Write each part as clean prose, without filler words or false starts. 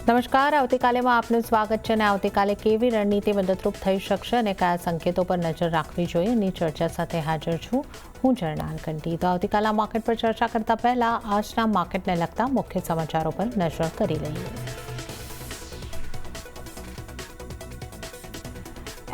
નમસ્કાર, આવતીકાલેમાં આપનું સ્વાગત છે અને આવતીકાલે કેવી રણનીતિ મદદરૂપ થઈ શકશે અને કયા સંકેતો પર નજર રાખવી જોઈએ એની ચર્ચા સાથે હાજર છું હું જર્નાલ કંટી। તો આવતીકાલના માર્કેટ પર ચર્ચા કરતા પહેલા આજના માર્કેટને લગતા મુખ્ય સમાચારો પર નજર કરી લઈએ।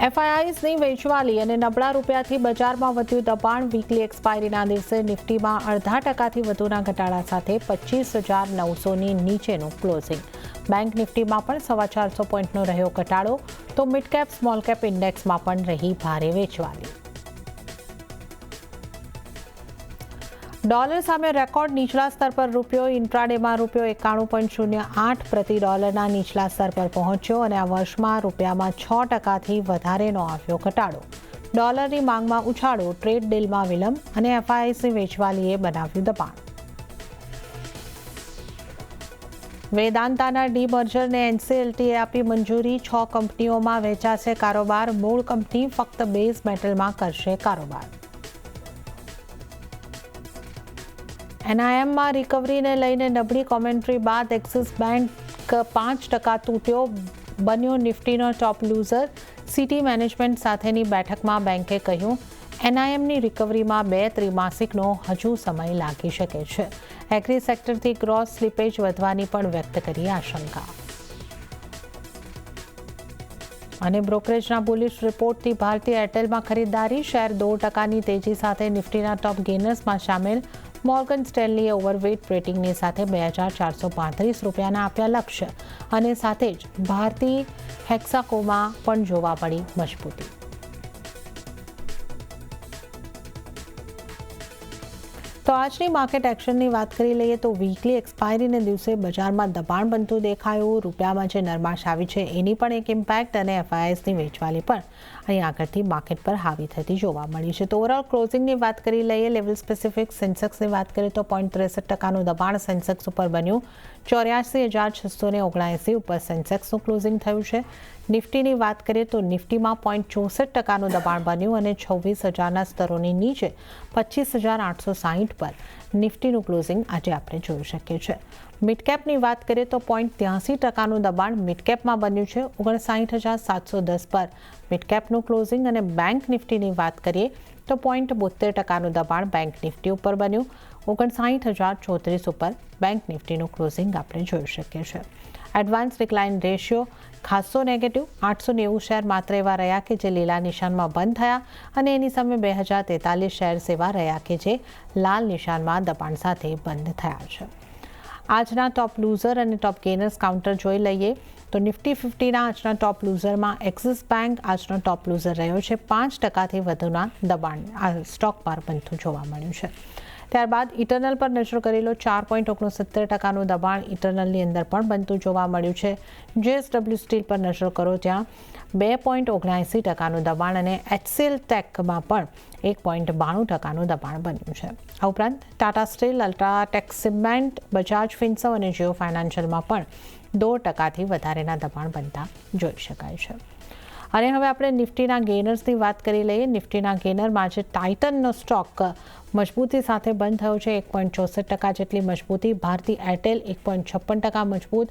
એફઆઈઆઈઝની વેચવાલી અને નબળા રૂપિયાથી બજારમાં વધ્યું દબાણ। વીકલી એક્સપાયરીના દિવસે નિફ્ટીમાં 0.5% વધુના ઘટાડા સાથે 25,900ની નીચેનું ક્લોઝિંગ। બેંક નિફ્ટીમાં પણ 450 પોઈન્ટનો રહ્યો ઘટાડો, તો મિડ કેપ સ્મોલ કેપ ઇન્ડેક્સમાં પણ રહી ભારે વેચવાલી। ડોલર સામે રેકોર્ડ નીચલા સ્તર પર રૂપિયો। ઇન્ટ્રાડેમાં રૂપિયો 91.08 પ્રતિ ડોલરના નીચલા સ્તર પર પહોંચ્યો અને આ વર્ષમાં રૂપિયામાં 6%થી વધારેનો આવ્યો ઘટાડો। ડોલરની માંગમાં ઉછાળો, ટ્રેડ ડીલમાં વિલંબ અને એફઆઈઆઈસની વેચવાલીએ બનાવ્યું દબાણ। વેદાંતાના ડીમર્જરને એનસીએલટીએ આપી મંજૂરી। 6 કંપનીઓમાં વેચાશે કારોબાર। મૂળ કંપની ફક્ત બેઝ મેટલમાં કરશે કારોબાર। એનઆઈએમમાં રિકવરીને લઈને નબળી કોમેન્ટ્રી બાદ એક્સિસ બેંક 5% તૂટ્યો, બન્યો નિફ્ટીનો ટોપ લૂઝર। સિટી મેનેજમેન્ટ સાથેની બેઠકમાં બેંકે કહ્યું, એનઆઈએમની રિકવરીમાં 2 ત્રિમાસિકનો હજુ સમય લાગી શકે છે। એગ્રી સેક્ટરથી ગ્રોસ સ્લીપેજ વધવાની પણ વ્યક્ત કરી આશંકા। અને બ્રોકરેજના બુલિશ રિપોર્ટથી ભારતીય એરટેલમાં ખરીદદારી। શેર 2%ની તેજી સાથે નિફ્ટીના ટોપ ગેનર્સમાં સામેલ। મોર્ગન સ્ટેનલીએ ઓવરવેટ રેટિંગની સાથે 2,435 રૂપિયાના આપ્યા લક્ષ્ય અને સાથે જ ભારતી હેક્સાકોમાં પણ જોવા મળી મજબૂતી। તો આજની માર્કેટ એક્શનની વાત કરી લઈએ તો વીકલી એક્સપાયરીને દિવસે બજારમાં દબાણ બનતું દેખાયું। રૂપિયામાં જે નરમાશ આવી છે એની પણ એક ઇમ્પેક્ટ અને એફઆઈઆઈસની વેચવાલી પણ અહીં આગળથી માર્કેટ પર હાવી થતી જોવા મળી છે। તો ઓવરઓલ ક્લોઝિંગની વાત કરી લઈએ, લેવલ સ્પેસિફિક સેન્સેક્સની વાત કરીએ તો 0.63%નું દબાણ સેન્સેક્સ ઉપર બન્યું। 84,679 ઉપર સેન્સેક્સનું ક્લોઝિંગ થયું છે। નિફ્ટીની વાત કરીએ તો નિફ્ટીમાં 0.64%નું દબાણ બન્યું અને 26,000ના સ્તરોની નીચે 25,860 પર નિફ્ટીનું ક્લોઝિંગ આજે આપણે જોઈ શકીએ છીએ। મિડકેપની વાત કરીએ તો 0.83%નું દબાણ મિડકેપમાં બન્યું છે। 59,710 પર મિડકેપનું ક્લોઝિંગ અને બેંક નિફ્ટીની વાત કરીએ તો 0.72%નું દબાણ બેંક નિફ્ટી ઉપર બન્યું। 59,034 ઉપર બેંક નિફ્ટીનું ક્લોઝિંગ આપણે જોઈ શકીએ છીએ। એડવાન્સ ડિક્લાઇન રેશિયો ખાસો નેગેટિવ। 890 શેર માત્ર એવા રહ્યા કે જે લીલા નિશાનમાં બંધ થયા અને એની સામે 2,043 શેર એવા રહ્યા કે જે લાલ નિશાનમાં દબાણ સાથે બંધ થયા છે। આજના ટોપ લૂઝર અને ટોપ ગેનર્સ કાઉન્ટર જોઈ લઈએ તો નિફ્ટી 50ના આજના ટોપ લૂઝરમાં એક્સિસ બેંક આજનો ટોપ લૂઝર રહ્યો છે। 5%થી વધુના દબાણ આ સ્ટોક પર બનતું જોવા મળ્યું છે। ત્યારબાદ ઇટરનલ પર નજર કરી લો, 4.69%નું દબાણ ઇટરનલની અંદર પણ બનતું જોવા મળ્યું છે। જેએસડબલ્યુ સ્ટીલ પર નજર કરો, ત્યાં 2.79%નું દબાણ અને એચસીએલ ટેકમાં પણ 1.92%નું દબાણ બન્યું છે। આ ઉપરાંત ટાટા સ્ટીલ, અલ્ટ્રાટેક સિમેન્ટ, બજાજ ફિન્સર્વ અને જીઓ ફાઇનાન્શિયલમાં પણ 2%થી વધારેના દબાણ બનતા જોઈ શકાય છે। અને હવે આપણે નિફ્ટીના ગેનર્સની વાત કરી લઈએ। નિફ્ટીના ગેનરમાં આજે ટાઇટનનો સ્ટોક મજબૂતી સાથે બંધ થયો છે। 1.64% જેટલી મજબૂતી। ભારતી એરટેલ 1.56% મજબૂત।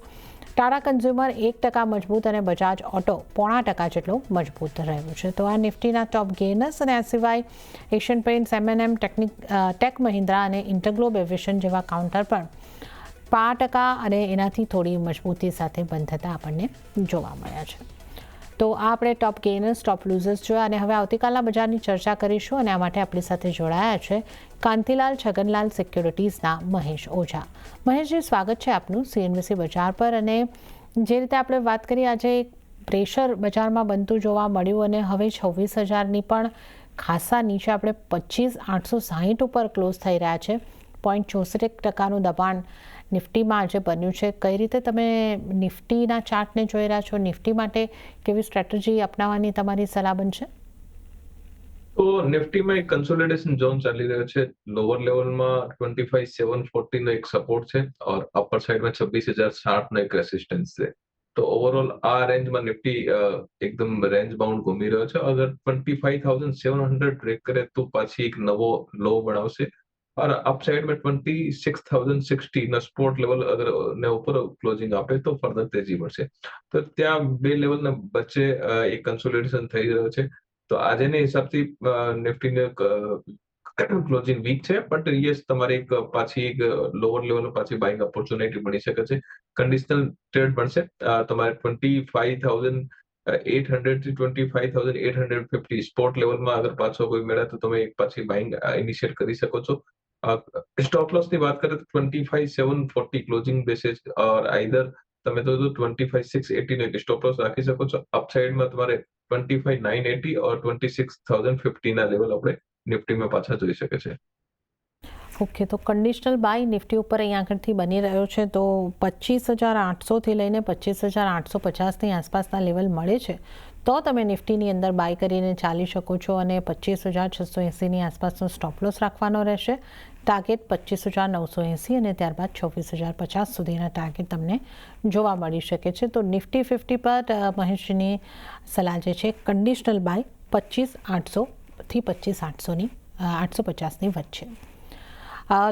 ટાટા કન્ઝ્યુમર 1% મજબૂત અને બજાજ ઓટો 0.5% જેટલું મજબૂત રહ્યું છે। તો આ નિફ્ટીના ટોપ ગેનર્સ અને આ સિવાય એશિયન પેઇન્ટ્સ, એમએનએમ, ટેક મહિન્દ્રા અને ઇન્ટરગ્લોબ એવિએશન જેવા કાઉન્ટર પણ 5% અને એનાથી થોડી મજબૂતી સાથે બંધ થતા આપણને જોવા મળ્યા છે। તો આ આપણે ટોપ ગેનર્સ, ટોપ લૂઝર્સ જોયા અને હવે આવતીકાલના બજારની ચર્ચા કરીશું અને આ માટે આપણી સાથે જોડાયા છે કાંતિલાલ છગનલાલ સિક્યોરિટીઝના મહેશ ઓઝા। મહેશજી, સ્વાગત છે આપનું સીએનબીસી બજાર પર। અને જે રીતે આપણે વાત કરી, આજે પ્રેશર બજારમાં બનતું જોવા મળ્યું અને હવે 26,000ની પણ ખાસા નીચે આપણે 25,860 ઉપર ક્લોઝ થઈ રહ્યા છે। 0.64%નું દબાણ નિફ્ટીમાં આજે બન્યું છે। કઈ રીતે તમે નિફ્ટીના ચાર્ટને જોઈ રહ્યા છો? નિફ્ટી માટે કેવી સ્ટ્રેટેજી અપનાવવાની તમારી સલાહ બનશે? તો નિફ્ટીમાં એક કન્સોલિડેશન ઝોન ચાલી રહ્યો છે। લોઅર લેવલમાં 25,740 નો એક સપોર્ટ છે और અપર સાઈડમાં 26,060 નો એક રેસિસ્ટન્સ છે। તો ઓવરઓલ આ રેન્જમાં નિફ્ટી એકદમ રેન્જ બાઉન્ડ ઘૂમી રહ્યો છે। અગર 25,700 બ્રેક કરે તો પાછી એક નવો લો બનાવશે और अपसाइड में 26,060 ના સપોર્ટ લેવલ અગર ને ઉપર ક્લોઝિંગ આપે તો ફર્ધર તેજી મળશે. તો ત્યાં બે લેવલના વચ્ચે એક કન્સોલિડેશન થઈ રહ્યો છે. તો આજેના હિસાબથી નિફ્ટીને ક્લોઝિંગ વીક છે, બટ યસ તમારે એક પાછી એક લોઅર લેવલ પાછી બાઇંગ ઓપોર્ચ્યુનિટી મળી શકે છે. કન્ડિશનલ ટ્રેડ બનશે. તમારે 25,800 થી 25,850 સ્પોટ લેવલમાં અગર પાછો કોઈ મળે તો તમે એક પાછી બાઇંગ ઇનિશિયેટ કરી શકો છો. સ્ટોપ લોસ ની વાત કરીએ તો 25,740 ક્લોઝિંગ બેસિસ ઓર આઈધર તમે તો 25,680 નો એક સ્ટોપ લોસ રાખી શકો છો. અપસાઇડમાં તમારે 25,980 ઓર 26,050 ના લેવલ આપણે નિફ્ટીમાં પાછા જોઈ શકે છે. ઓકે, તો કન્ડિશનલ બાય નિફ્ટી ઉપર અહીંયા આગળથી બની રહ્યો છે. તો 25,800થી લઈને 25,850ની આસપાસના લેવલ મળે છે તો તમે નિફ્ટીની અંદર બાય કરીને ચાલી શકો છો અને 25,680ની આસપાસનો સ્ટોપ લોસ રાખવાનો રહેશે. ટાર્ગેટ 25,980 અને ત્યારબાદ 26,050 સુધીના ટાર્ગેટ તમને જોવા મળી શકે છે. તો નિફ્ટી 50 પર મહેશની સલાહ જે છે કન્ડિશનલ બાય 25,800થી 25,850ની વચ્ચે.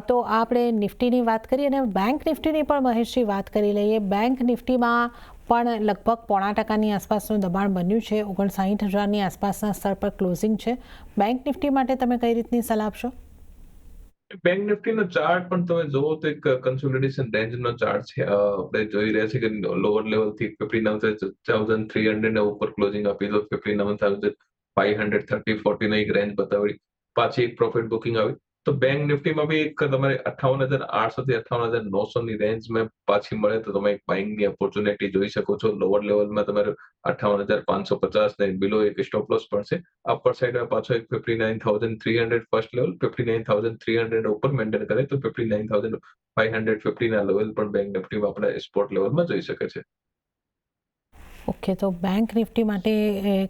તો આપણે નિફ્ટીની વાત કરીએ અને બેંક નિફ્ટીની પણ મહેશજી વાત કરી લઈએ. બેંક નિફ્ટીમાં પણ લગભગ 0.5% આસપાસનું દબાણ બન્યું છે. 59,000ની આસપાસના સ્તર પર ક્લોઝિંગ છે. બેંક નિફ્ટી માટે તમે કઈ રીતની સલાહ આપશો? બેંક નિફ્ટીનો ચાર્ટ પણ તમે જોવો તો એક કન્સોલિડેશન રેન્જનો ચાર્ટ છે. આપણે જોઈ રહ્યા છીએ કે લોઅર લેવલથી 59,300 ને ઉપર ક્લોઝિંગ આપી તો 59,530-40 નો એક રેન્જ બતાવી. પાછી એક પ્રોફિટ બુકિંગ આવી. તો બેંક નિફ્ટીમાં બી એક તમારે 58,800 થી 58,900 ની રેન્જમાં પાછી મળે તો તમે એક બાઇંગની ઓપોર્ચ્યુનિટી જોઈ શકો છો. લોઅર લેવલમાં તમારે 58,550 ને બિલો એક સ્ટોપ લોસ પણ છે. અપર સાઇડમાં પાછો એક 59,300 ફર્સ્ટ લેવલ, 59,300 ઉપર મેન્ટેન કરે તો 59,550 ના લેવલ પણ બેંક નિફ્ટીમાં આપણે સ્પોટ લેવલમાં જોઈ શકે છે. ઓકે, તો બેંક નિફ્ટી માટે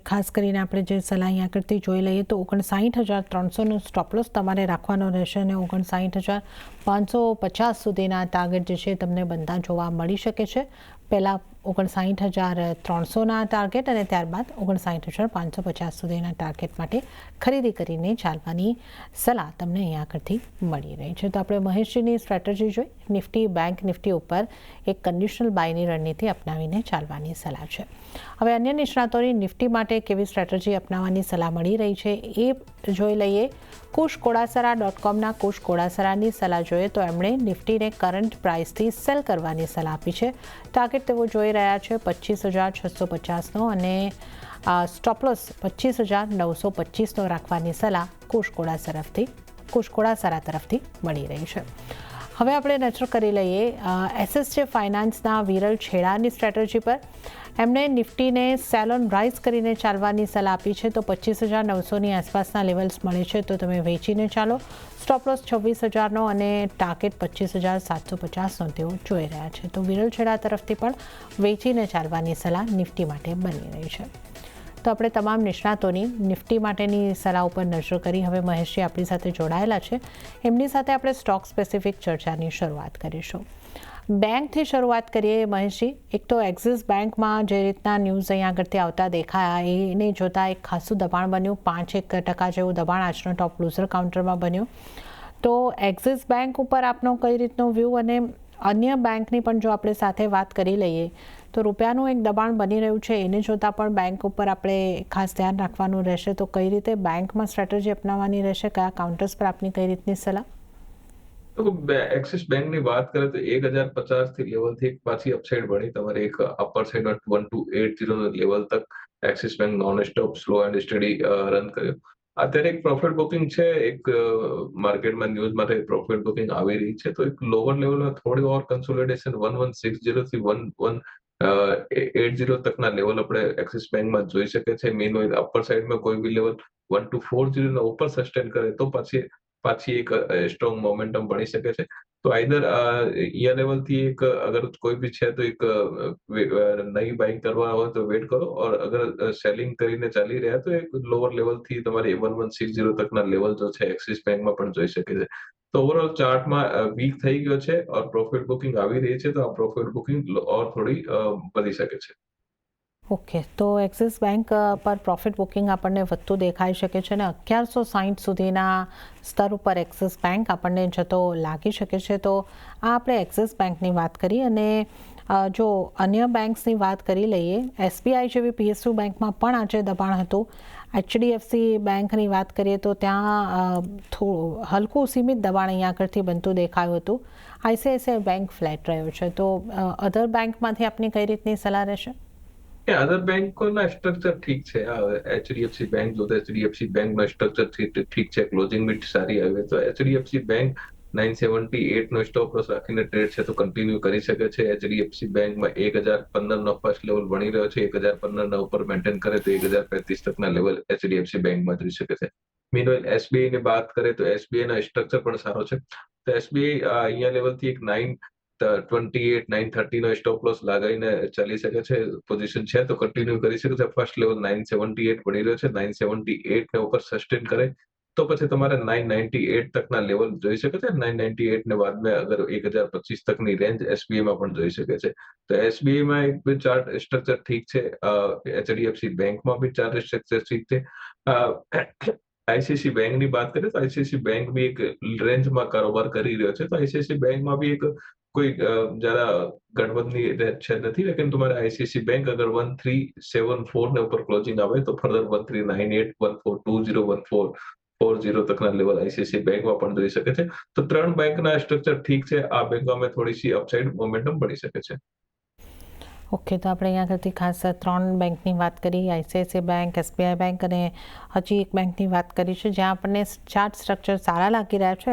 ખાસ કરીને આપણે જે સલાહ અહીંયા કરતી જોઈ લઈએ તો 59,300નો સ્ટોપ લોસ તમારે રાખવાનો રહેશે અને 59,550 સુધીના ટાર્ગેટ જે છે તમને બંધા જોવા મળી શકે છે. પહેલાં 59,300ના ટાર્ગેટ અને ત્યારબાદ 59,550 સુધીના ટાર્ગેટ માટે ખરીદી કરીને ચાલવાની સલાહ તમને અહીંયા આગળથી મળી રહી છે. તો આપણે મહેશજીની સ્ટ્રેટેજી જોઈ. નિફ્ટી બેંક નિફ્ટી ઉપર એક કન્ડિશનલ બાયની રણનીતિ અપનાવીને ચાલવાની સલાહ છે. હવે અન્ય નિષ્ણાતોની નિફ્ટી માટે કેવી સ્ટ્રેટેજી અપનાવવાની સલાહ મળી રહી છે એ જોઈ લઈએ. kushkodasara.comના કુશ કોડાસરાની સલાહ જોઈએ તો એમણે નિફ્ટીને કરંટ પ્રાઇસથી સેલ કરવાની સલાહ આપી છે. ટાર્ગેટ તેઓ જોઈ રહ્યા છે 25,650નો અને સ્ટોપ લોસ 25,925નો રાખવાની સલાહ કુશ કોડાસરા તરફથી મળી રહી છે. હવે આપણે નજર કરી લઈએ એસએસજે ફાઇનાન્સના વિરલ છેડાની સ્ટ્રેટેજી પર. એમણે નિફ્ટીને સેલ ઓન રાઇઝ કરીને ચાલવાની સલાહ આપી છે. તો 25,900ની આસપાસના લેવલ્સ મળે છે તો તમે વેચીને ચાલો. સ્ટોપ લોસ 26,000નો અને ટાર્ગેટ 25,750નો તેઓ જોઈ રહ્યા છે. તો વિરલ છેડા તરફથી પણ વેચીને ચાલવાની સલાહ નિફ્ટી માટે બની રહી છે. તો આપણે તમામ નિષ્ણાતોની નિફ્ટી માટેની સલાહ ઉપર નજર કરી. હવે મહેશજી આપણી સાથે જોડાયેલા છે. એમની સાથે આપણે સ્ટોક સ્પેસિફિક ચર્ચાની શરૂઆત કરીશું. બેંકથી શરૂઆત કરીએ મહેશજી. એક તો એક્સિસ બેંકમાં જે રીતના ન્યૂઝ અહીંયા આગળથી આવતા દેખાયા એને જોતાં એક ખાસું દબાણ બન્યું. 5% જેવું દબાણ આજનો ટોપ લૂઝર કાઉન્ટરમાં બન્યું. તો એક્સિસ બેંક ઉપર આપનો કઈ રીતનો વ્યૂ અને અન્ય બેંકની પણ જો આપણે સાથે વાત કરી લઈએ તો રૂપિયાનું એક દબાણ બની રહ્યું છે એને જોતાં પણ બેંક ઉપર આપણે ખાસ ધ્યાન રાખવાનું રહેશે. તો કઈ રીતે બેંકમાં સ્ટ્રેટેજી અપનાવવાની રહેશે? કયા કાઉન્ટર્સ પર આપની કઈ રીતની સલાહ? તો એક્સિસ બેંકની વાત કરીએ તો 1,050 થી લેવલથી પાછી અપસાઇડ બની. તમારે એક અપર સાઇડમાં 1280 લેવલ તક axis bank non stop slow and study run કર્યો. અત્યારે એક પ્રોફિટ બુકિંગ છે. એક માર્કેટમાં ન્યૂઝ માટે પ્રોફિટ બુકિંગ આવી રહી છે. તો એક લોઅર લેવલમાં થોડી ઓર કન્સોલિડેશન 1160 થી 1180 તકના લેવલ આપણે એક્સિસ બેંકમાં જોઈ શકે છે. મીનવાઇલ અપર સાઇડમાં કોઈ બી લેવલ 1240 ના ઉપર સસ્ટેન કરે તો પાછી એક સ્ટ્રોંગ મોમેન્ટમ બની શકે છે. તો આઈધર ઈયર લેવલથી એક અગર કોઈ બી છે તો એક નઈ બાઇંગ કરવા હોય તો વેટ કરો ઓર અગર સેલિંગ કરીને ચાલી રહ્યા તો એક લોઅર લેવલથી તમારે 1160 તકના લેવલ જો છે એક્સિસ બેંકમાં પણ જોઈ શકે છે. તો ઓવરઓલ ચાર્ટમાં વીક થઈ ગયો છે ઓર પ્રોફિટ બુકિંગ આવી રહી છે તો આ પ્રોફિટ બુકિંગ ઓર થોડી વધી શકે છે. ઓકે, તો એક્સિસ બેંક પર પ્રોફિટ બુકિંગ આપણને વધતું દેખાઈ શકે છે અને 1160 સુધીના સ્તર ઉપર એક્સિસ બેંક આપણને જતો લાગી શકે છે. તો આ આપણે એક્સિસ બેંકની વાત કરી અને જો અન્ય બેંક્સની વાત કરી લઈએ, એસબીઆઈ જેવી પીએસયુ બેંકમાં પણ આજે દબાણ હતું. એચડીએફસી બેંકની વાત કરીએ તો ત્યાં થોડું હલકું સીમિત દબાણ અહીંયા આગળથી બનતું દેખાયું હતું. આઈસીઆઈસીઆઈ બેંક ફ્લેટ રહ્યો છે. તો અધર બેંકમાંથી આપની કઈ રીતની સલાહ રહેશે? અધર બેંકોના સ્ટ્રક્ચર ઠીક છે. એચડીએફસી બેંક જો તો એચડીએફસી બેંકનો સ્ટ્રક્ચર ઠીક છે, ક્લોઝિંગ બી સારી આવી. તો એચડીએફસી બેંક 978 નો સ્ટોપ લોસ રાખીને ટ્રેડ છે તો કન્ટિન્યુ કરી શકે છે. એચડીએફસી બેંકમાં 1015 નો ફર્સ્ટ લેવલ બની રહ્યો છે. 1015 ના ઉપર મેન્ટેન કરે તો 1035 તકના લેવલ એચડીએફસી બેંકમાં જોઈ શકે છે. મીનવાઇલ એસબીઆઈ ની વાત કરીએ તો એસબીઆઈ ના સ્ટ્રક્ચર પણ સારો છે. તો એસબીઆઈ અહીંયા લેવલથી એક 928 930 નો સ્ટોપ લોસ લગાવીને ચાલી શકે છે. પોઝિશન છે તો કન્ટિન્યુ કરી શકે છે. ફર્સ્ટ લેવલ 978 બની રહ્યો છે. 978 ને ઉપર સસ્ટેન કરે તો પછી તમારે 998 તકના લેવલ જોઈ શકે છે. 998 ને બાદમાં અગર 1025 તકની રેન્જ એસબીઆઈ માં પણ જોઈ શકે છે. તો એસબીઆઈ માં એક ચાર્ટ સ્ટ્રક્ચર ઠીક છે. એચડીએફસી બેંકમાં બી ચાર્ટ સ્ટ્રક્ચર ઠીક છે. આઈસીઆઈસી બેંક ની વાત કરીએ તો આઈસીઆઈસી બેંક બી એક રેન્જમાં કારોબાર કરી રહ્યો છે. તો આઈસીઆઈસી બેંકમાં બી એક કોઈ જ્યાદા ગડબડની છે નથી, લેकिन તમારે આઈસીઆઈસી બેંક અગર 1374 ને ઉપર ક્લોઝિંગ આવે તો ફર્ધર 1398 1420 1440 તકના લેવલ આઈસીઆઈસી બેંકમાં પણ જોઈ શકે છે. તો ત્રણ બેંકના સ્ટ્રક્ચર ઠીક છે. આ બેંકોમાં થોડીસી અપસાઇડ મોમેન્ટમ પડી શકે છે. ઓકે, તો આપણે અહીંયા આગળથી ખાસ 3 બેંકની વાત કરી, આઈસીઆઈસીઆઈ બેંક, એસબીઆઈ બેંક અને હજી એક બેંકની વાત કરી છે જ્યાં આપણને ચાર્ટ સ્ટ્રક્ચર સારા લાગી રહ્યા છે.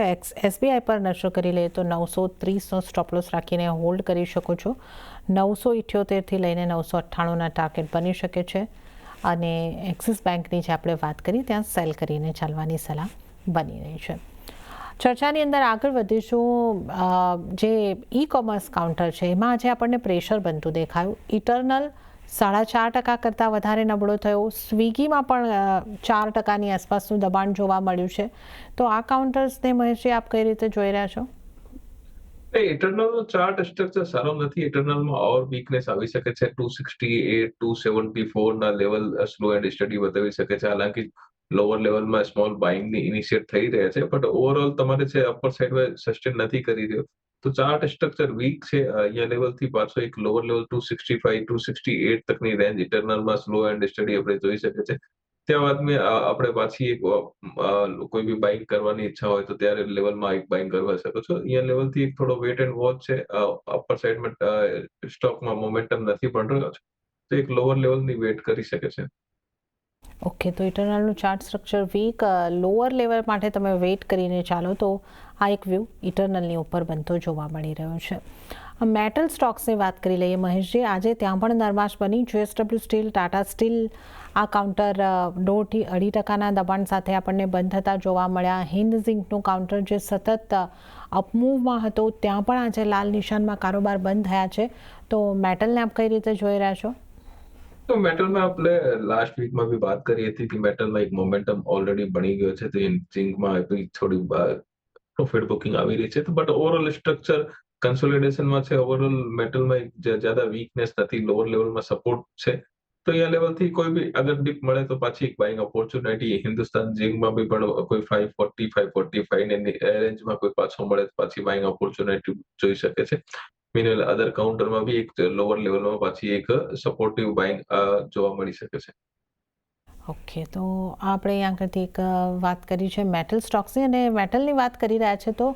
એસબીઆઈ પર નજર કરી લઈએ તો 930નો સ્ટોપ લોસ રાખીને હોલ્ડ કરી શકો છો. 978થી લઈને 998ના ટાર્ગેટ બની શકે છે અને એક્સિસ બેંકની જે આપણે વાત કરી ત્યાં સેલ કરીને ચાલવાની સલાહ બની રહી છે. ચર્ચાની અંદર આગળ વધીશું. જે ઈ કોમર્સ કાઉન્ટર છે એમાં આજે આપણને પ્રેશર બનતું દેખાયું. ઇટરનલ 4.5% કરતાં વધારે નબળો થયો. સ્વિગીમાં પણ 4%ની આસપાસનું દબાણ જોવા મળ્યું છે. તો આ કાઉન્ટર્સને મહેશજી આપ કઈ રીતે જોઈ રહ્યા છો? ઇટરનલ નો ચાર્ટ સ્ટ્રક્ચર સારો નથી. ઇટરનલમાં ઓર વીકનેસ આવી શકે છે. 268 274 ના લેવલ સ્લો એન્ડ સ્ટડી બતાવી શકે છે. હાલાકી લોઅર લેવલમાં સ્મોલ બાઇંગની ઇનિશિયેટ થઈ રહ્યા છે, બટ ઓવરઓલ તમારે છે અપર સાઇડમાં સસ્ટેન નથી કરી રહ્યો. તો ચાર્ટ સ્ટ્રક્ચર વીક છે. અહીંયા લેવલથી પાછો એક લોઅર લેવલ 265 268 તકની રેન્જ ઇટરનલમાં સ્લો એન્ડ સ્ટડી આપણે જોઈ શકે છે. ત્યાં બાદ આપણે પાછી એક કોઈ બી બાઇંગ કરવાની ઈચ્છા હોય તો ત્યારે લેવલમાં એક બાઇંગ કરવા શકો છો. અહીંયા લેવલથી એક થોડો વેટ એન્ડ વોચ છે. અપર સાઇડમાં સ્ટોકમાં મોમેન્ટમ નથી પણ રહ્યો છે, તો એક લોઅર લેવલની વેટ કરી શકે છે. ઓકે, તો ઇટરનલનું chart structure weak, lower level માટે તમે વેઇટ કરીને ચાલો. તો આ એક વ્યૂ ઇટરનલની ઉપર બનતો જોવા મળી રહ્યો છે. મેટલ સ્ટોક્સની વાત કરી લઈએ મહેશજી. આજે ત્યાં પણ નરમાશ બની. જેએસડબલ્યુ સ્ટીલ, ટાટા સ્ટીલ આ કાઉન્ટર 1.5% દબાણ સાથે આપણને બંધ થતા જોવા મળ્યા. હિન્દ ઝિંકનું કાઉન્ટર જે સતત અપમૂવમાં હતો ત્યાં પણ આજે લાલ નિશાનમાં કારોબાર બંધ થયા છે. તો મેટલને આપ કઈ રીતે જોઈ રહ્યા છો? તો મેટલમાં આપણે લાસ્ટ વીકમાં બી વાત કરી હતી કે મેટલમાં એક મોમેન્ટમ ઓલરેડી બની ગયો છે. તો ઝિંકમાં બી થોડી પ્રોફિટ બુકિંગ આવી રહી છે. તો બટ ઓવરઓલ સ્ટ્રક્ચર કન્સોલિડેશનમાં છે. ઓવરઓલ મેટલમાં જ્યાદા વીકનેસ નથી. લોઅર લેવલમાં સપોર્ટ છે. તો અહીંયા લેવલથી કોઈ બી અગર ડીપ મળે તો પાછી એક બાઇંગ ઓપોર્ચ્યુનિટી હિન્દુસ્તાન ઝિંકમાં બી પણ કોઈ 540 545 ની રેન્જમાં કોઈ પાછો મળે તો પાછી બાઇંગ ઓપોર્ચ્યુનિટી જોઈ શકે છે. મીનવેલ અધર કાઉન્ટરમાં બી એક લોઅર લેવલમાં પાછી એક સપોર્ટિવ બાઇંગ જોવા મળી શકે છે. ઓકે, તો આપણે અહીંયા આગળથી એક વાત કરી છે મેટલ સ્ટોક્સની અને મેટલની વાત કરી રહ્યા છે તો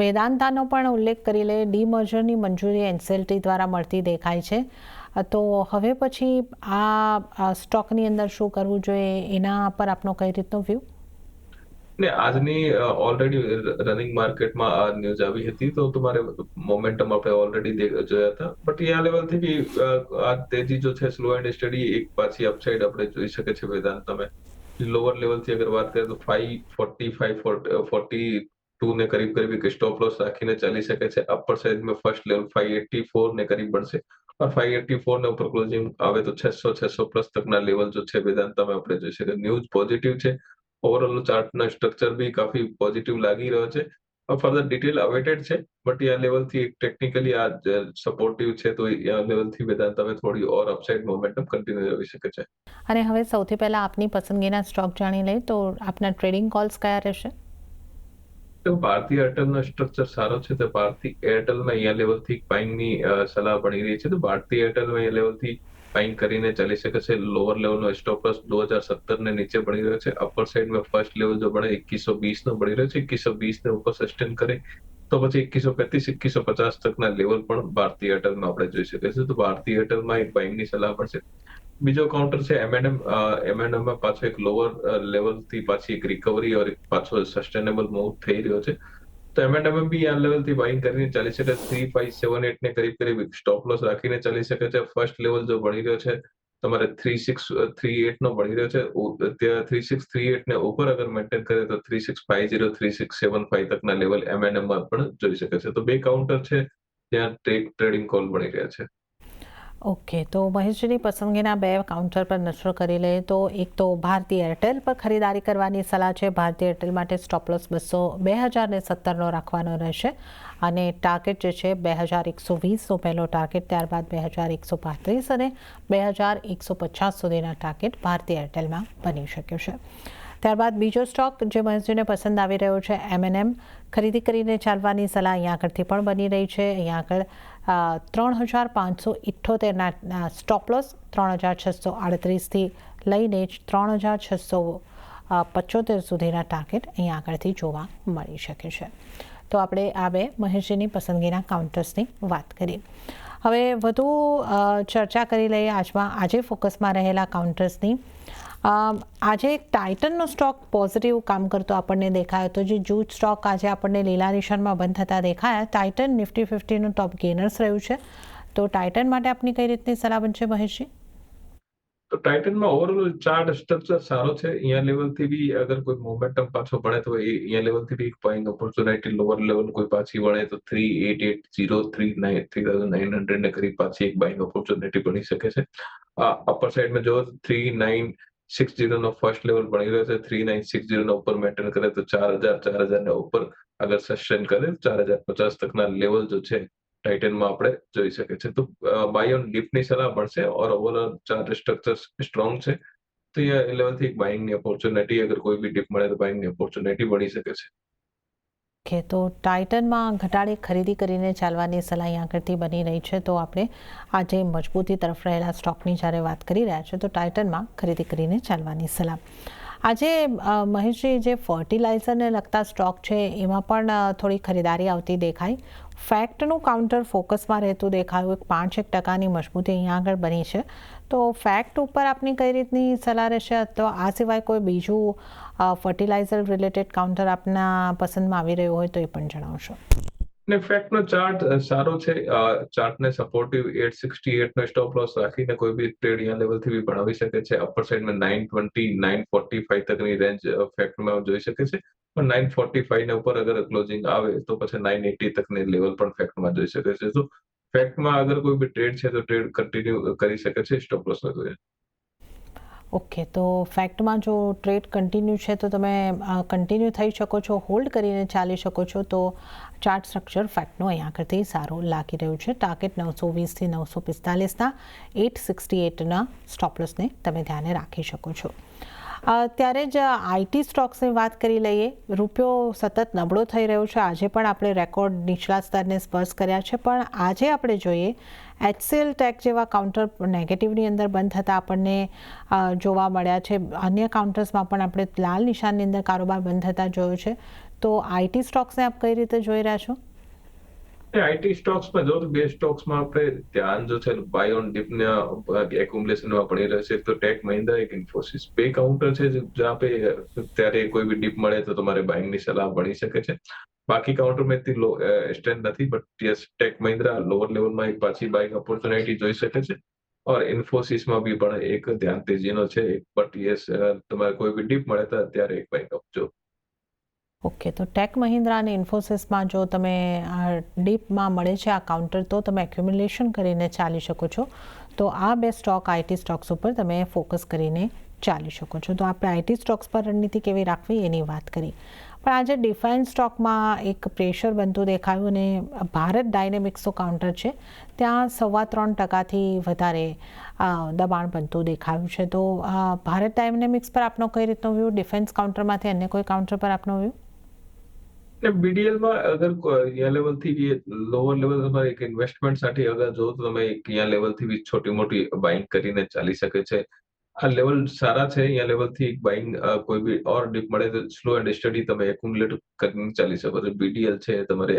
વેદાંતાનો પણ ઉલ્લેખ કરી લે. ડીમર્જરની મંજૂરી એનસીએલટી દ્વારા મળતી દેખાય છે. તો હવે પછી આ સ્ટોકની અંદર શું કરવું જોઈએ એના પર આપનો કઈ રીતનો વ્યૂ? ને આજની ઓલરેડી રનિંગ માર્કેટમાં આ ન્યૂઝ આવી હતી તો તમારે મોમેન્ટમ આપણે ઓલરેડી જોયા હતા. બટ આ લેવલથી બી આ તેજી જો છે સ્લો એન્ડ સ્ટડી એક પાછી અપસાઇડ આપણે જોઈ શકે છે વેદાંત તમે. લોઅર લેવલથી અગર વાત કરીએ તો 545 42 ને કરીબ એક સ્ટોપ લોસ રાખીને ચાલી શકે છે. અપર સાઇડમાં ફર્સ્ટ લેવલ 584 ને કરીબ બનશે. और 584 ને ઉપર ક્લોઝિંગ આવે તો 600 પ્લસ તકના લેવલ જો છે વેદાંતામાં આપણે જોઈ શકીએ. ન્યૂઝ પોઝિટિવ છે. ઓવરઓલ ચાર્ટના સ્ટ્રક્ચર બી કાફી પોઝિટિવ લાગી રહ્યો છે. ફર્ધર ડિટેલ અવેટેડ છે, બટ આ લેવલથી ટેકનિકલી આ સપોર્ટિવ છે, તો આ લેવલથી વેદાંત હવે થોડી ઓર અપસાઇડ મોમેન્ટમ કન્ટિન્યુ રહી શકે છે. અને હવે સૌથી પહેલાં આપની પસંદગીના સ્ટોક જાણી લઈએ તો આપના ટ્રેડિંગ કોલ્સ કયા રહેશે? તો ભારતીય એરટેલનો સ્ટ્રક્ચર સારો છે, તો ભારતીય એરટેલમાં અહીંયા લેવલથી બાઇંગની સલાહ બની રહી છે, તો ભારતીય એરટેલમાં અહીંયા લેવલથી બાઇંગ કરીને ચાલી શકે છે. લોઅર લેવલનો સ્ટોપ લોસ 2017 ને નીચે બની રહ્યો છે. અપર સાઇડમાં ફર્સ્ટ લેવલ જો બને 2120 નો બની રહ્યો છે. 2120 ને ઉપર સસ્ટેન કરે તો પછી 2135 2150 તકના લેવલ પણ ભારતીય એરટેલમાં આપણે જોઈ શકીએ છીએ. તો ભારતીય એરટેલમાં એક બાઇંગની સલાહ પણ છે. બીજો કાઉન્ટર છે એમએનએમ. એમએનએમમાં પાછો એક લોઅર લેવલથી પાછી એક રિકવરી ઓર એક પાછો સસ્ટેનેબલ મૂવ થઈ રહ્યો છે. તો એમએનએમ બી આ લેવલથી બાઇંગ કરીને ચાલી શકે. 3578 ને કરીબ સ્ટોપ લોસ રાખીને ચાલી શકે છે. ફર્સ્ટ લેવલ જો બની રહ્યો છે તમારે 3638 નો બની રહ્યો છે. ત્યાં 3638 ને ઉપર અગર મેન્ટેન કરે તો 3650 3675 તકના લેવલ એમએનએમ માં પણ જોઈ શકે છે. તો બે કાઉન્ટર છે ત્યાં ટ્રેડિંગ કોલ બની રહ્યા છે. ઓકે, તો મહેશજીની પસંદગીના બે કાઉન્ટર પર નજર કરી લઈએ તો એક તો ભારતીય એરટેલ પર ખરીદારી કરવાની સલાહ છે. ભારતીય એરટેલ માટે સ્ટોપ લોસ 2017નો રાખવાનો રહેશે અને ટાર્ગેટ જે છે 2120નો પહેલો ટાર્ગેટ, ત્યારબાદ 2135 અને 2150 સુધીના ટાર્ગેટ ભારતીય એરટેલમાં બની શકે છે. ત્યારબાદ બીજો સ્ટોક જે મહેશજીને પસંદ આવી રહ્યો છે એમએનએમ, ખરીદી કરીને ચાલવાની સલાહ અહીંયા આગળથી પણ બની રહી છે. અહીંયા આગળ 3578ના સ્ટોપ લોસ 3638થી લઈને જ 3675 સુધીના ટાર્ગેટ અહીંયા આગળથી જોવા મળી શકે છે. તો આપણે આ બે મહેશજીની પસંદગીના કાઉન્ટર્સની વાત કરી. હવે વધુ ચર્ચા કરી લઈએ આજે ફોકસમાં રહેલા કાઉન્ટર્સની. આજે એક ટાઇટનનો સ્ટોક પોઝિટિવ કામ કરતો આપણને દેખાયો હતો. જે જૂથ સ્ટોક આજે આપણને લીલા નિશાનમાં બંધ થતા દેખાયા. ટાઇટન નિફ્ટી 50નું ટોપ ગેનર્સ રહ્યું છે. તો ટાઇટન માટે આપની કઈ રીતની સલાહ બનશે મહેશજી? તો ટાઇટનમાં ઓવરઓલ ચાર્ટ સ્ટ્રક્ચર સારો છે. અહીંયા લેવલથી બી અગર કોઈ મોમેન્ટમ પાછો બને તો અહીંયા લેવલથી બી એક બાઇંગ ઓપોર્ચ્યુનિટી લોઅર લેવલ કોઈ પાછી વળે તો 3880 3900 ને કરીબ પાછી એક બાઇંગ ઓપોર્ચ્યુનિટી બની શકે છે. અપર સાઇડમાં જો 3960 નો ફર્સ્ટ લેવલ બની રહ્યો છે. 3960 ના ઉપર મેન્ટેન કરે તો 4000 ને ઉપર અગર સસ્ટેન કરે 4050 તકના લેવલ જો છે ટાઇટનમાં આપણે જોઈ શકીએ છીએ. તો બાય ઓન ડીપની સલાહ મળશે ઓર ઓવરઓલ ચાર્ટ સ્ટ્રક્ચર સ્ટ્રોંગ છે. તો એ લેવલથી એક બાઇંગની ઓપોર્ચ્યુનિટી અગર કોઈ બી ડીપ મળે તો બાઇંગની ઓપોર્ચ્યુનિટી બની શકે છે. ઓકે, તો ટાઇટનમાં ઘટાડે ખરીદી કરીને ચાલવાની સલાહ અહીં આગળથી બની રહી છે. તો આપણે આજે મજબૂતી તરફ રહેલા સ્ટોકની જ્યારે વાત કરી રહ્યા છે તો ટાઇટનમાં ખરીદી કરીને ચાલવાની સલાહ. આજે મહેશજી જે ફર્ટિલાઇઝરને લગતા સ્ટોક છે એમાં પણ થોડી ખરીદારી આવતી દેખાઈ. ફેક્ટનું કાઉન્ટર ફોકસમાં રહેતું દેખાયું. 5% મજબૂતી અહીંયા આગળ બની છે. તો ફેક્ટ ઉપર આપની કઈ રીતની સલાહ રહેશે? તો આ સિવાય કોઈ બીજું ફર્ટિલાઇઝર રિલેટેડ કાઉન્ટર આપના પસંદમાં આવી રહ્યું હોય તો એ પણ જણાવશો. ને ફેક્ટનો ચાર્ટ સારો છે. ચાર્ટને સપોર્ટિવ 868 નો સ્ટોપ લોસ રાખીને કોઈ બી ટ્રેડ અહીંયા લેવલથી બી બનાવી શકે છે. અપર સાઇડમાં 920 945 તકની રેન્જ ફેક્ટમાં જોઈ શકે છે. પણ 945 ને ઉપર અગર ક્લોઝિંગ આવે તો પછી 980 તકની લેવલ પણ ફેક્ટમાં જોઈ શકે છે. તો ફેક્ટમાં અગર કોઈ બી ટ્રેડ છે તો ટ્રેડ કન્ટિન્યુ કરી શકે છે સ્ટોપ લોસ લગાવીને. ઓકે, તો ફેક્ટમાં જો ટ્રેડ કન્ટિન્યુ છે તો તમે કન્ટિન્યુ થઈ શકો છો, હોલ્ડ કરીને ચાલી શકો છો. તો ચાર્ટ સ્ટ્રક્ચર ફેક્ટનું અહીંયા આગળથી સારું લાગી રહ્યું છે. ટાર્ગેટ 920થી 945ના 868ના સ્ટોપ લોસને તમે ધ્યાને રાખી શકો છો. ત્યારે જ આઈટી સ્ટોક્સની વાત કરી લઈએ. રૂપિયો સતત નબળો થઈ રહ્યો છે. આજે પણ આપણે રેકોર્ડ નીચલા સ્તરને સ્પર્શ કર્યા છે. પણ આજે આપણે જોઈએ HCL ટેક જેવા કાઉન્ટર નેગેટિવની અંદર બંધ થતા આપણને જોવા મળ્યા છે. અન્ય કાઉન્ટર્સમાં પણ આપણે લાલ નિશાનની અંદર કારોબાર બંધ થતા જોયો છે. તો આઈટી સ્ટોક્સને આપ કઈ રીતે જોઈ રહ્યા છો? આઈટી સ્ટોક્સમાં જો બે સ્ટોક્સમાં આપણે ધ્યાન જો છે બાય ઓન ડીપના એક્યુમ્યુલેશનમાં પડી રહેશે તો ટેક મહિન્દ્રા એક ઇન્ફોસિસ બે કાઉન્ટર છે જ્યાં પે ત્યારે કોઈ બી ડીપ મળે તો તમારે બાઇંગની સલાહ બની શકે છે. બાકી કાઉન્ટરમાં એટલી લો સ્ટ્રેન્થ નથી, but yes Tech Mahindra lower લેવલમાં એક પાછી બાઇંગ ઓપોર્ચ્યુનિટી જોઈ શકે છે. ઓર ઇન્ફોસિસમાં બી પણ એક ધ્યાન તેજીનો છે. બટ યસ તમારે કોઈ બી ડીપ મળે તો અત્યારે એક બાઇંગ આપજો. ઓકે, તો ટેક મહિન્દ્રા અને ઇન્ફોસિસમાં જો તમે ડીપમાં મળે છે આ કાઉન્ટર તો તમે એક્યુમ્યુલેશન કરીને ચાલી શકો છો. તો આ બે સ્ટોક આઈટી સ્ટોક્સ ઉપર તમે ફોકસ કરીને ચાલી શકો છો. તો આપણે આઈટી સ્ટોક્સ પર રણનીતિ કેવી રાખવી એની વાત કરી, પણ આજે ડિફેન્સ સ્ટોકમાં એક પ્રેશર બનતું દેખાયું અને ભારત ડાયનેમિક્સનો કાઉન્ટર છે ત્યાં 3.25%થી વધારે દબાણ બનતું દેખાયું છે. તો ભારત ડાયનેમિક્સ પર આપનો કઈ રીતનો વ્યૂ, ડિફેન્સ કાઉન્ટરમાંથી અન્ય કોઈ કાઉન્ટર પર આપનો વ્યૂ? બીડીએલમાં અગર અહીંયા લેવલથી લોઅર લેવલ તમારે એક ઇન્વેસ્ટમેન્ટ સાથે અગર જો તો તમે અહીંયા લેવલથી બી છોટી મોટી બાઇંગ કરીને ચાલી શકે છે. આ લેવલ સારા છે. અહીંયા લેવલથી બાઇંગ કોઈ બી ઓર ડીપ મળે તો સ્લો એન્ડ સ્ટડી તમે એક્યુમ્યુલેટ કરીને ચાલી શકો છો. બીડીએલ છે, તમારે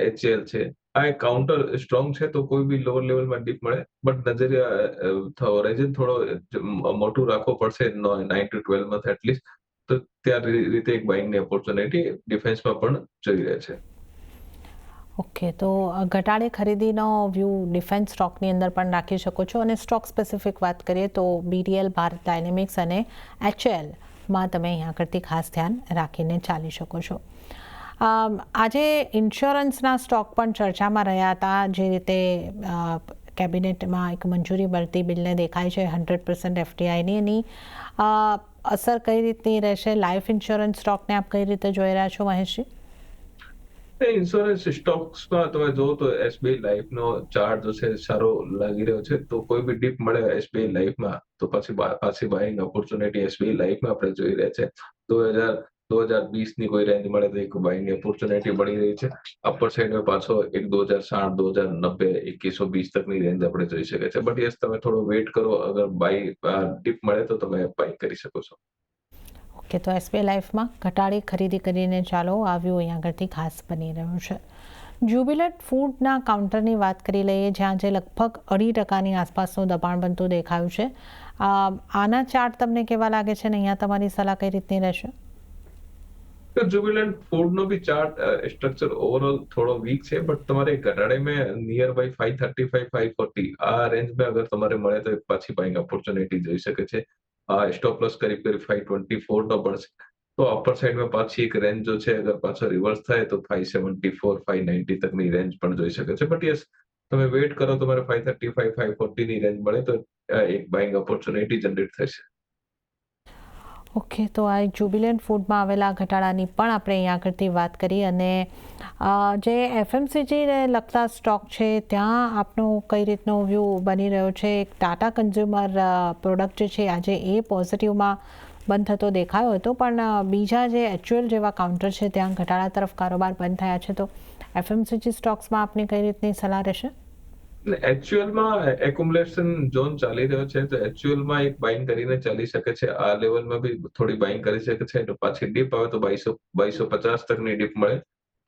એચએલ છે, આ એક કાઉન્ટર સ્ટ્રોંગ છે. તો કોઈ બી લોઅર લેવલમાં ડીપ મળે બટ નજરિયા હોરાઇઝન થોડો મોટું રાખવો પડશે 9 to 12 month એટલીસ્ટ. તો ત્યાં રીતે એક બાઇંગની ઓપોર્ચ્યુનિટી ડિફેન્સમાં પણ જોઈ રહ્યા છે. ઓકે, તો ઘટાડે ખરીદીનો વ્યૂ ડિફેન્સ સ્ટોકની અંદર પણ રાખી શકો છો. અને સ્ટોક સ્પેસિફિક વાત કરીએ તો બીડીએલ, ભારત ડાયનેમિક્સ અને એચએલમાં તમે અહીંયા કરતી ખાસ ધ્યાન રાખીને ચાલી શકો છો. આજે ઇન્સ્યોરન્સના સ્ટોક પણ ચર્ચામાં રહ્યા હતા. જે રીતે કેબિનેટમાં એક મંજૂરી મળતી બિલને દેખાય છે 100% એફડીઆઈની, એની અસર કઈ રીતની રહેશે? લાઈફ ઇન્સ્યોરન્સ સ્ટોકને આપ કઈ રીતે જોઈ રહ્યા છો મહેશજી? ઇન્સ્યોરન્સ સ્ટોક્સમાં તમે જો તો એસબીઆઈ લાઈફનો ચાર્ટ જો છે સારો લાગી રહ્યો છે. તો કોઈ બી ડીપ મળે એસબીઆઈ લાઈફમાં તો પાછી બાઇંગ ઓપોર્ચ્યુનિટી એસબીઆઈ લાઈફમાં આપણે જોઈ રહ્યા છે. 2020ની કોઈ રેન્જ મળે તો એક બાઇંગ ઓપોર્ચ્યુનિટી બની રહી છે. અપર સાઈડમાં પાછો એક 2060, 2090, 2120 તકની રેન્જ આપણે જોઈ શકીએ છીએ. બટ યસ, તમે થોડો વેઇટ કરો. અગર ડીપ મળે તો તમે બાઇંગ કરી શકો છો. ઓકે, તો એસબીઆઈ લાઈફમાં ઘટાડી ખરીદી કરીને ચાલો આવ્યું અહીંયા આગળથી ખાસ બની રહ્યું છે. જ્યુબિલન્ટ ફૂડના કાઉન્ટરની વાત કરી લઈએ, જ્યાં જે લગભગ 2% આસપાસનું દબાણ બનતું દેખાયું છે. આના ચાર્ટ તમને કેવા લાગે છે ને અહીંયા તમારી સલાહ કઈ રીતની રહેશે? તો જ્યુબિલન્ટ ફૂડનો બી ચાર્ટ સ્ટ્રક્ચર ઓવરઓલ થોડો વીક છે. બટ તમારે ઘટાડે में નિયર બાય 535, 540 આ રેન્જમાં અગર તમારે મળે તો પાછી બાઇંગ ઓપોર્ચ્યુનિટી જોઈ શકે છે. સ્ટોપ લોસ કરીબ 524 નો પડશે. તો અપર સાઈડમાં પાછી એક રેન્જ જો છે અગર પાછો રિવર્સ થાય તો 574, 590 તકની રેન્જ પણ જોઈ શકે છે. બટ યસ, તમે વેઇટ કરો, તમારે 535, 540 ની રેન્જ મળે તો એક બાઇંગ ઓપોર્ચ્યુનિટી જનરેટ થશે. ઓકે, તો આ જ્યુબિલન્ટ ફૂડમાં આવેલા ઘટાડાની પણ આપણે અહીંયા આગળથી વાત કરી. અને જે એફએમસીજીને લગતા સ્ટોક છે ત્યાં આપનો કઈ રીતનો વ્યૂ બની રહ્યો છે? એક ટાટા કન્ઝ્યુમર પ્રોડક્ટ જે છે આજે એ પોઝિટિવમાં બંધ થતો દેખાયો હતો, પણ બીજા જે એચયુએલ જેવા કાઉન્ટર છે ત્યાં ઘટાડા તરફ કારોબાર બંધ થયા છે. તો એફએમસીજી સ્ટોક્સમાં આપની કઈ રીતની સલાહ રહેશે? એચયુએલમાં એક્યુમ્યુલેશન ઝોન ચાલી રહ્યો છે. તો એચયુએલમાં એક બાઇંગ કરીને ચાલી શકે છે. આ લેવલમાં બી થોડી બાઇંગ કરી શકે છે. તો પાછી ડીપ આવે તો 2250 તકની ડીપ મળે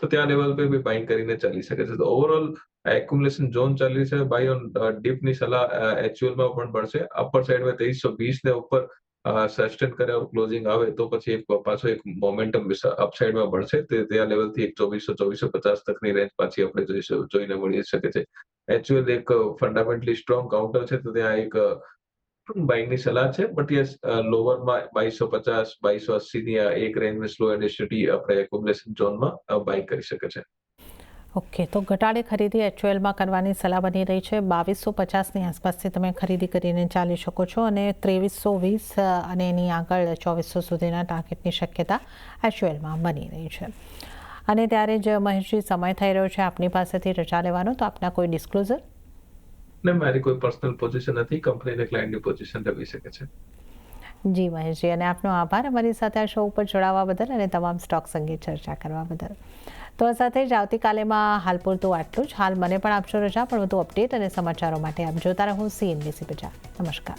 તો ત્યાં લેવલ પર બી બાઇંગ કરીને ચાલી શકે છે. તો ઓવરઓલ એક્યુમ્યુલેશન ઝોન ચાલી છે. બાય ઓન ડીપની સલાહ એચયુએલમાં પણ પડશે. અપર સાઈડમાં 2320 ને ઉપર સસ્ટેન કરે ક્લોઝિંગ આવે તો પછી પાછો એક મોમેન્ટમ અપસાઇડમાં મળશે. ત્યાં લેવલથી એક 2400-2450 તકની રેન્જ પાછી આપણે જોઈને મળી શકે છે. એચયુએલ એક ફંડામેન્ટલી સ્ટ્રોંગ કાઉન્ટર છે. તો ત્યાં એક બાઇંગની સલાહ છે. બટ યસ, લોવરમાં 2250, 2280 ની આ એક રેન્જમાં સ્લો એન્ડ સ્ટડી આપણે એક્યુમ્યુલેશન ઝોનમાં બાઇંગ કરી શકે છે. ઓકે, તો ઘટાડે ખરીદી એચયુએલમાં કરવાની સલાહ બની રહી છે. 2250ની આસપાસથી તમે ખરીદી કરીને ચાલી શકો છો અને 2320 અને એની આગળ 2400 સુધીના ટાર્ગેટની શક્યતા એચયુએલમાં બની રહી છે. અને ત્યારે જ મહેશજી, સમય થઈ રહ્યો છે આપની પાસેથી રજા લેવાનો, તો આપના કોઈ ડિસ્ક્લોઝર? મારી કોઈ પર્સનલ પોઝિશન નથી. કંપનીને ક્લાયન્ટની પોઝિશન લઈ શકે છે. જી મહેશજી, અને આપનો આભાર અમારી સાથે આ શો ઉપર જોડાવા બદલ અને તમામ સ્ટોક્સ અંગે ચર્ચા કરવા બદલ. તો આ સાથે જ આવતીકાલેમાં હાલ પૂરતું આટલું જ. હાલ મને પણ આપશો રજા, પણ વધુ અપડેટ અને સમાચારો માટે આપ જોતા રહો CNBC બજાર. નમસ્કાર.